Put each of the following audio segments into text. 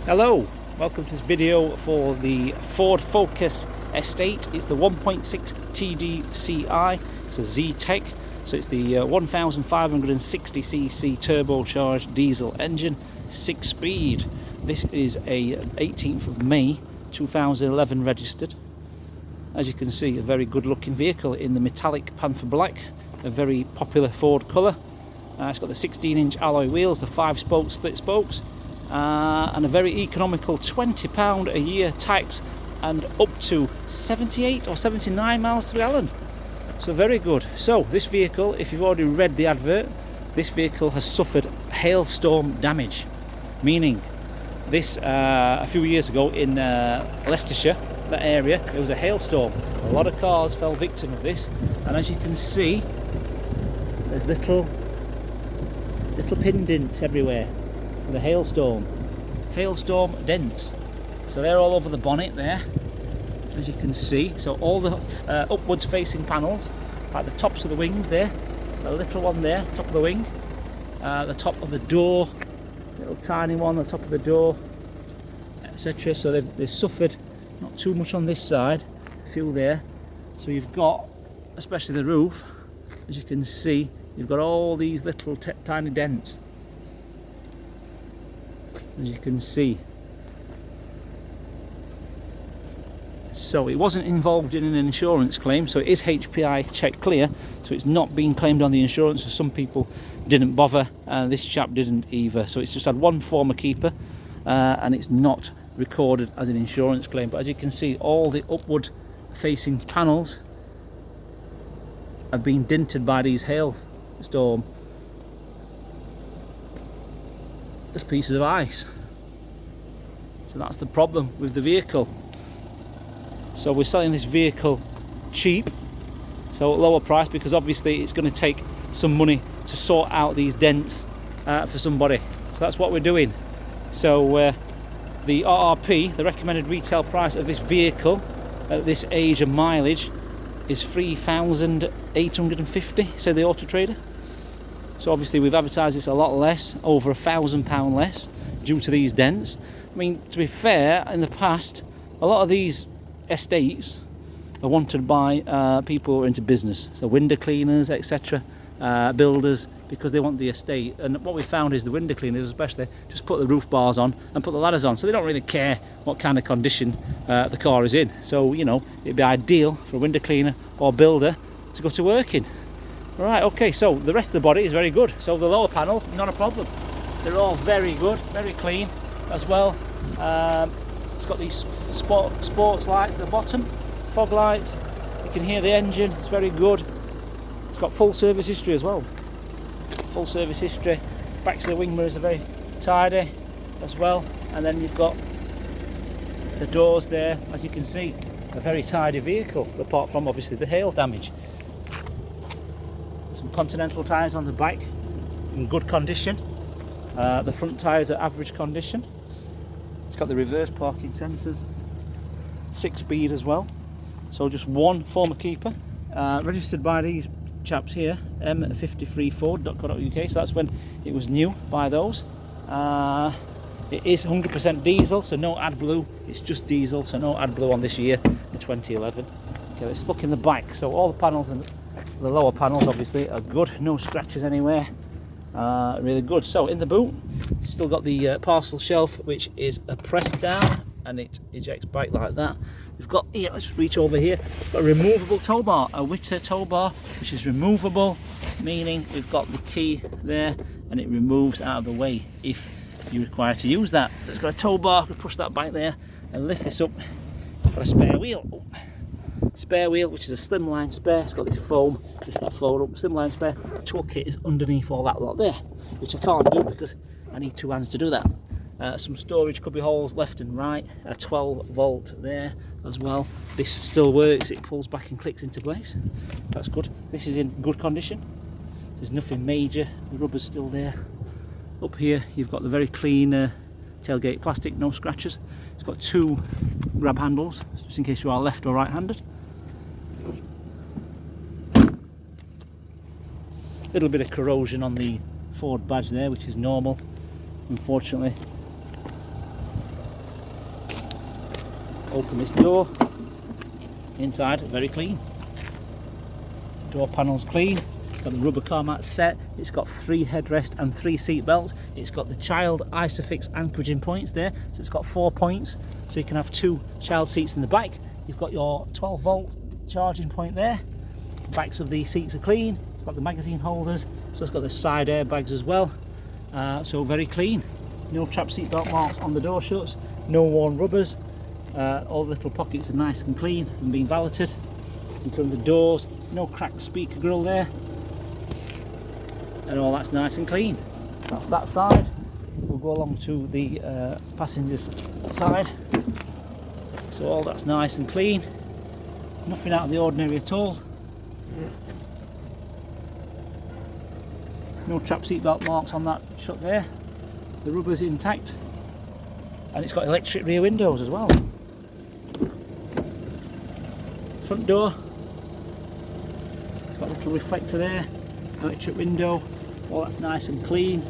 Hello, welcome to this video for the Ford Focus Estate. It's the 1.6 TDCI, it's a Zetec, so it's the 1560cc turbocharged diesel engine, 6-speed. This is a 18th of May 2011 registered. As you can see, a very good looking vehicle in the metallic panther black, a very popular Ford colour. It's got the 16-inch alloy wheels, the 5-spoke split spokes, and a very economical £20 a year tax and up to 78 or 79 miles per gallon. So very good. So this vehicle, if you've already read the advert, this vehicle has suffered hailstorm damage, meaning this a few years ago in Leicestershire, that area, there was a hailstorm. A lot of cars fell victim of this, and as you can see, there's little pin dents everywhere. The hailstorm dents, so they're all over the bonnet there, as you can see. So all the upwards facing panels, like the tops of the wings there, the little one there, top of the wing, the top of the door, little tiny one on the top of the door, etc. So they've suffered not too much on this side, a few there. So you've got, especially the roof, as you can see, you've got all these little tiny dents, as you can see. So it wasn't involved in an insurance claim, so it is HPI check clear, so it's not being claimed on the insurance. So some people didn't bother, and this chap didn't either. So it's just had one former keeper, and it's not recorded as an insurance claim. But as you can see, all the upward facing panels have been dented by these hailstorm. Just pieces of ice. So that's the problem with the vehicle. So we're selling this vehicle cheap, so at lower price, because obviously it's going to take some money to sort out these dents for somebody. So that's what we're doing. So the RRP, the recommended retail price of this vehicle at this age and mileage, is 3,850, said the Auto Trader. So obviously we've advertised this a lot less, over £1,000 less, due to these dents. I mean, to be fair, in the past, a lot of these estates are wanted by people who are into business, so window cleaners, etc., builders, because they want the estate. And what we found is the window cleaners especially just put the roof bars on and put the ladders on, so they don't really care what kind of condition the car is in. So, you know, it'd be ideal for a window cleaner or builder to go to work in. Right, okay, so the rest of the body is very good. So the lower panels, not a problem. They're all very good, very clean as well. It's got these sports lights at the bottom, fog lights. You can hear the engine, it's very good. It's got full service history as well. Full service history. Backs of the wing mirrors are very tidy as well. And then you've got the doors there, as you can see. A very tidy vehicle, apart from obviously the hail damage. Some Continental tyres on the back, in good condition. The front tyres are average condition. It's got the reverse parking sensors, 6-speed as well. So just one former keeper, registered by these chaps here, m53ford.co.uk. So that's when it was new by those. It is 100% diesel, so no AdBlue. It's just diesel, so no AdBlue on this year, the 2011. Okay, let's look in the back. So all the panels and the lower panels obviously are good, no scratches anywhere. Really good. So in the boot, still got the parcel shelf, which is a press down and it ejects back like that. We've got here, let's reach over here, got a removable tow bar, a Witter tow bar, which is removable, meaning we've got the key there and it removes out of the way if you require to use that. So it's got a tow bar, we push that back there and lift this up. Got a spare wheel. Spare wheel, which is a slimline spare. It's got this foam, lift that foam up, slimline spare. The toolkit is underneath all that lot there, which I can't do because I need two hands to do that. Some storage cubby holes left and right, a 12 volt there as well. This still works, it pulls back and clicks into place. That's good. This is in good condition. There's nothing major, the rubber's still there. Up here you've got the very clean tailgate plastic, no scratches. It's got two grab handles, just in case you are left or right handed. Little bit of corrosion on the Ford badge there, which is normal, unfortunately. Open this door. Inside, very clean. Door panels clean. Got the rubber car mat set. It's got 3 headrests and 3 seat belts. It's got the child Isofix anchoraging points there, so it's got 4 points, so you can have 2 child seats in the back. You've got your 12-volt charging point there. The backs of the seats are clean. It's got the magazine holders, so it's got the side airbags as well. So very clean. No trap seat belt marks on the door shuts. No worn rubbers. All the little pockets are nice and clean and being valeted. Including the doors. No cracked speaker grill there. And all that's nice and clean. That's that side. We'll go along to the passengers side. So all that's nice and clean. Nothing out of the ordinary at all. No trap seat belt marks on that shut there. The rubber's intact. And it's got electric rear windows as well. Front door. It's got a little reflector there. Electric window. All that's nice and clean.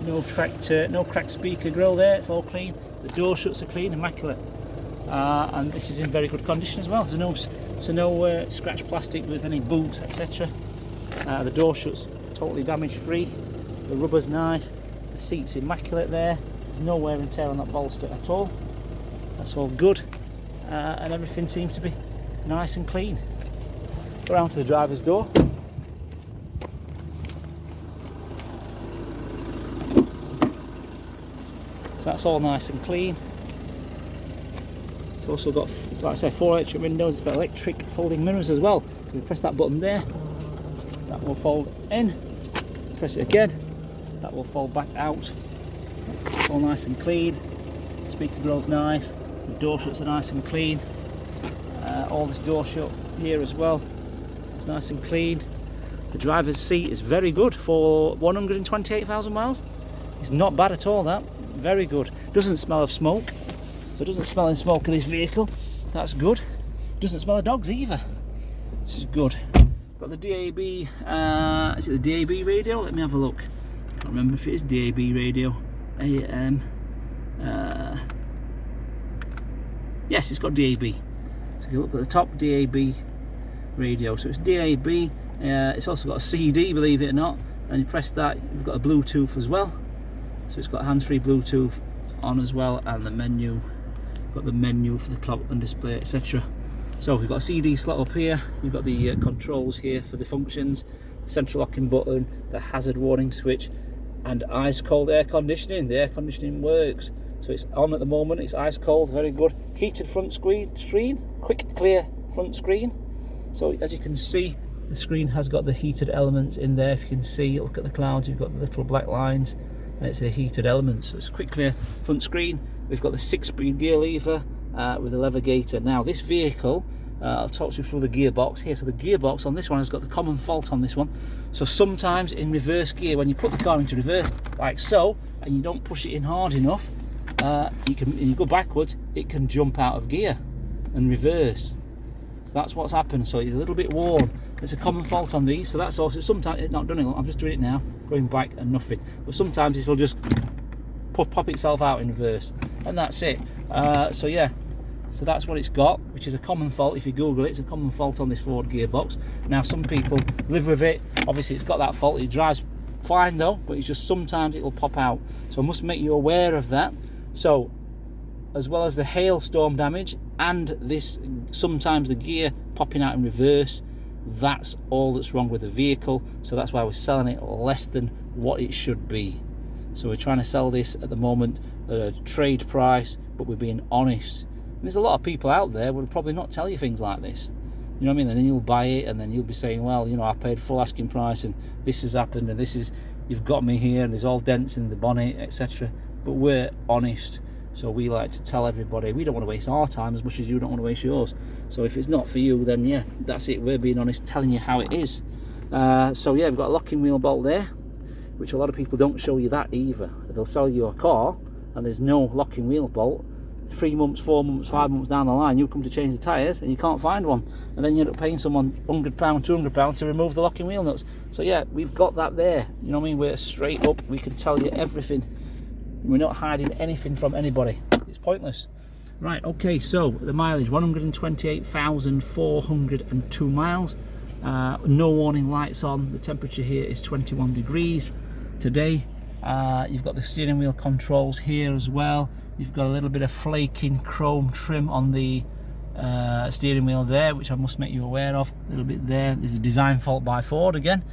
No cracked speaker grill there. It's all clean. The door shuts are clean, immaculate. And this is in very good condition as well. So no scratch plastic with any boots, etc. The door shuts totally damage free. The rubber's nice. The seat's immaculate there. There's no wear and tear on that bolster at all. That's all good. And everything seems to be nice and clean. Go around to the driver's door. So that's all nice and clean. It's also got, like I say, 4 electric windows. It's got electric folding mirrors as well. So we press that button there, that will fold in. Press it again, that will fold back out. It's all nice and clean. The speaker grill's nice. The door shuts are nice and clean. All this door shut here as well. It's nice and clean. The driver's seat is very good for 128,000 miles. It's not bad at all, that. Very good. Doesn't smell of smoke. So it doesn't smell in smoke of this vehicle. That's good. Doesn't smell of dogs either. This is good. Got the DAB, is it the DAB radio? Let me have a look. Can't remember if it is DAB radio. AM. Yes, it's got DAB. So if you look at the top, DAB radio. So it's DAB. It's also got a CD, believe it or not. And you press that, you've got a Bluetooth as well. So it's got hands-free Bluetooth on as well, and the menu. Got the menu for the clock and display, etc. So we've got a CD slot up here. You've got the controls here for the functions, the central locking button, the hazard warning switch, and ice cold air conditioning. The air conditioning works, so it's on at the moment. It's ice cold, very good. Heated front screen, quick clear front screen. So as you can see, the screen has got the heated elements in there. If you can see, look at the clouds. You've got the little black lines. And it's a heated element, so it's a quick clear front screen. We've got the 6-speed gear lever with a lever gator. Now this vehicle, I'll talk you through the gearbox here. So the gearbox on this one has got the common fault on this one. So sometimes in reverse gear, when you put the car into reverse like so, and you don't push it in hard enough, you go backwards, it can jump out of gear and reverse. So that's what's happened. So it's a little bit worn. It's a common fault on these. So that's also, sometimes it's not done it. I'm just doing it now, going back and nothing. But sometimes it will just pop itself out in reverse, and that's it. So yeah, so that's what it's got, which is a common fault. If you Google it, it's a common fault on this Ford gearbox. Now some people live with it. Obviously it's got that fault. It drives fine though, but it's just sometimes it will pop out. So I must make you aware of that. So as well as the hailstorm damage and this, sometimes the gear popping out in reverse, that's all that's wrong with the vehicle. So that's why we're selling it less than what it should be. So we're trying to sell this at the moment at a trade price, but we're being honest. And there's a lot of people out there who will probably not tell you things like this. You know what I mean? And then you'll buy it, and then you'll be saying, well, you know, I paid full asking price, and this has happened, and this is, you've got me here, and there's all dents in the bonnet, etc. But we're honest. So we like to tell everybody, we don't want to waste our time as much as you don't want to waste yours. So if it's not for you, then yeah, that's it. We're being honest, telling you how it is. So yeah, we've got a locking wheel bolt there, which a lot of people don't show you that either. They'll sell you a car and there's no locking wheel bolt. 3 months, 4 months, 5 months down the line, you come to change the tyres and you can't find one, and then you end up paying someone £100, £200 to remove the locking wheel nuts. So yeah, we've got that there. You know what I mean? We're straight up. We can tell you everything. We're not hiding anything from anybody. It's pointless. Right, okay, so the mileage 128,402 miles. No warning lights on. The temperature here is 21 degrees today. You've got the steering wheel controls here as well. You've got a little bit of flaking chrome trim on the steering wheel there, which I must make you aware of. A little bit there. There's a design fault by Ford again.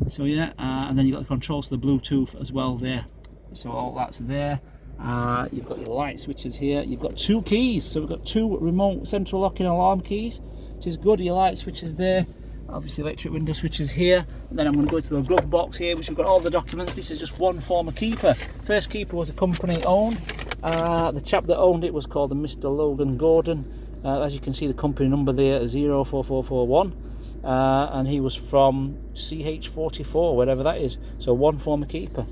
So yeah, and then you've got the controls to the Bluetooth as well there. So all that's there. You've got your light switches here. You've got 2 keys, so we've got 2 remote central locking alarm keys, which is good. Your light switches there, obviously electric window switches here. And then I'm going to go to the glove box here, which we've got all the documents. This is just one former keeper. First keeper was a company owned. The chap that owned it was called Mr. Logan Gordon. As you can see, the company number there is 04441. And he was from CH44, whatever that is. So one former keeper.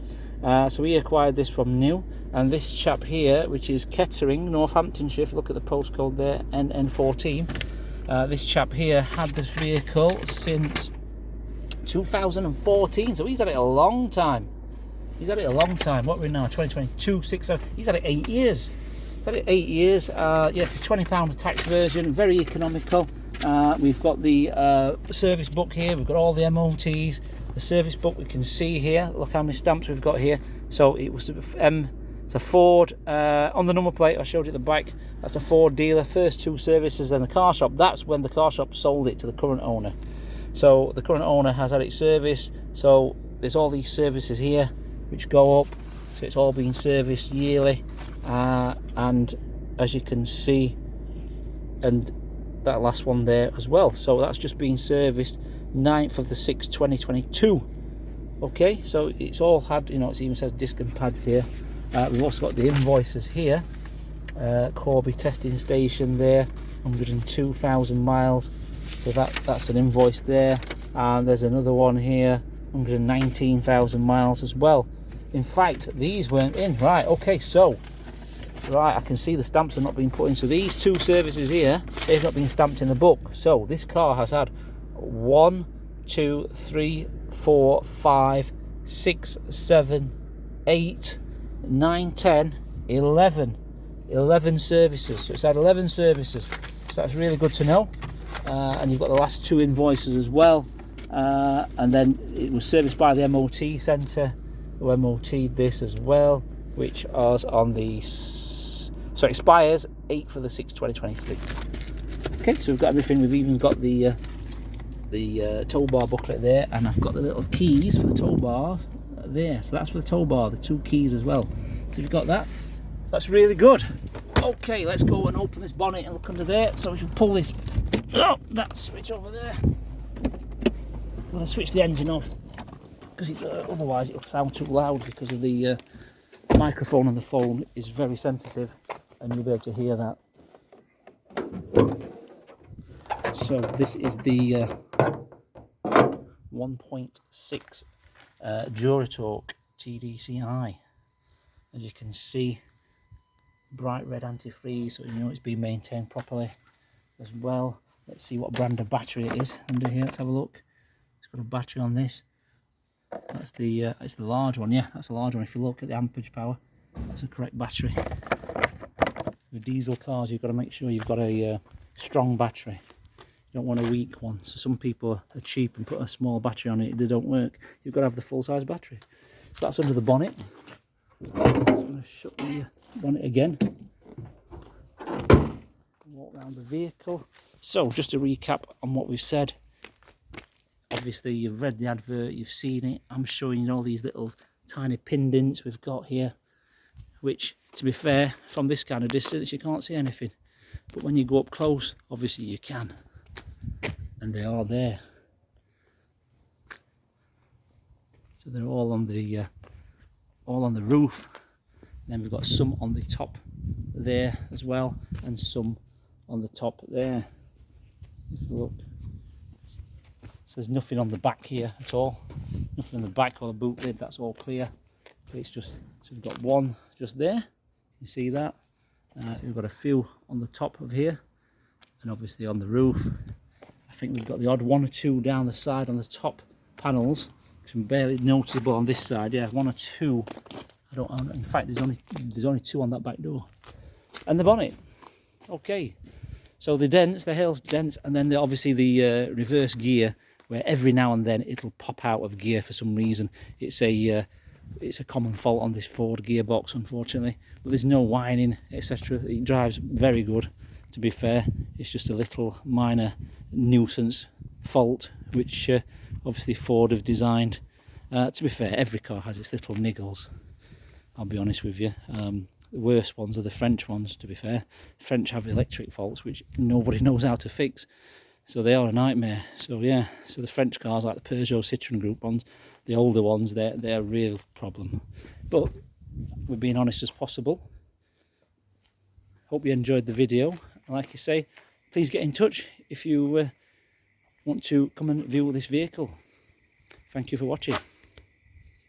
So we acquired this from new, and this chap here, which is Kettering, Northamptonshire, if you look at the postcode there, NN14, this chap here had this vehicle since 2014, so he's had it a long time. He's had it a long time. What are we now? 2022, 6, 7. He's had it 8 years. He's had it 8 years. Yes, it's £20 tax version, very economical. We've got the service book here. We've got all the MOTs. The service book we can see here. Look how many stamps we've got here. So it was it's a Ford on the number plate. I showed you the bike. That's a Ford dealer. First 2 services, then the car shop. That's when the car shop sold it to the current owner. So the current owner has had it serviced. So there's all these services here which go up. So it's all being serviced yearly. And as you can see, and that last one there as well. So that's just been serviced 9th of the 6th 2022. Okay, so it's all had, you know, it even says disc and pads here. We've also got the invoices here. Corby testing station there, 102,000 miles. So that's an invoice there. And there's another one here, 119,000 miles as well. In fact, these weren't in. Right, okay, so right, I can see the stamps are not being put in. So these 2 services here, they've not been stamped in the book. So this car has had 1, 2, 3, 4, 5, 6, 7, 8, 9, 10, 11 services. So it's had 11 services. So that's really good to know. And you've got the last 2 invoices as well. And then it was serviced by the MOT centre, who MOT'd this as well, which was on the, so it expires 8th of the 6th 2023. Okay, so we've got everything. We've even got the tow bar booklet there, and I've got the little keys for the tow bars there. So that's for the tow bar, the 2 keys as well. So you've got that. That's really good. Okay, let's go and open this bonnet and look under there. So we can pull this, that switch over there. I'm going to switch the engine off because it's otherwise it'll sound too loud, because of the microphone on the phone is very sensitive, and you'll be able to hear that. So this is the 1.6 Duratorque TDCI. As you can see, bright red antifreeze, so you know it's been maintained properly as well. Let's see what brand of battery it is under here. Let's have a look. It's got a battery on this. That's the it's the large one. Yeah, that's a large one. If you look at the amperage power, that's the correct battery. With diesel cars, you've got to make sure you've got a strong battery. You don't want a weak one. So some people are cheap and put a small battery on it. They don't work. You've got to have the full size battery. So that's under the bonnet. I'm going to shut the bonnet again. Walk around the vehicle. So just to recap on what we've said. Obviously you've read the advert, you've seen it. I'm showing you all these little tiny pin dents we've got here, which, to be fair, from this kind of distance you can't see anything. But when you go up close, obviously you can. And they are there. So they're all on the roof. And then we've got some on the top there as well, and some on the top there. If you look, so there's nothing on the back here at all. Nothing on the back or the boot lid. That's all clear. It's just, so we've got one just there. You see that? We've got a few on the top of here, and obviously on the roof. I think we've got the odd 1 or 2 down the side on the top panels. Some barely noticeable on this side. Yeah, 1 or 2. I don't. In fact, there's only 2 on that back door. And the bonnet. Okay, so the dents, the Hales dents, and then obviously the reverse gear, where every now and then it'll pop out of gear for some reason. It's a common fault on this Ford gearbox, unfortunately, but there's no whining, etc. It drives very good, to be fair. It's just a little minor nuisance fault, which obviously Ford have designed. To be fair, every car has its little niggles, I'll be honest with you. The worst ones are the French ones, to be fair. French have electric faults which nobody knows how to fix, so they are a nightmare. So yeah, so the French cars, like the Peugeot Citroen Group ones, the older ones, they're a real problem. But we're being honest as possible. Hope you enjoyed the video. Like I say, please get in touch if you want to come and view this vehicle. Thank you for watching.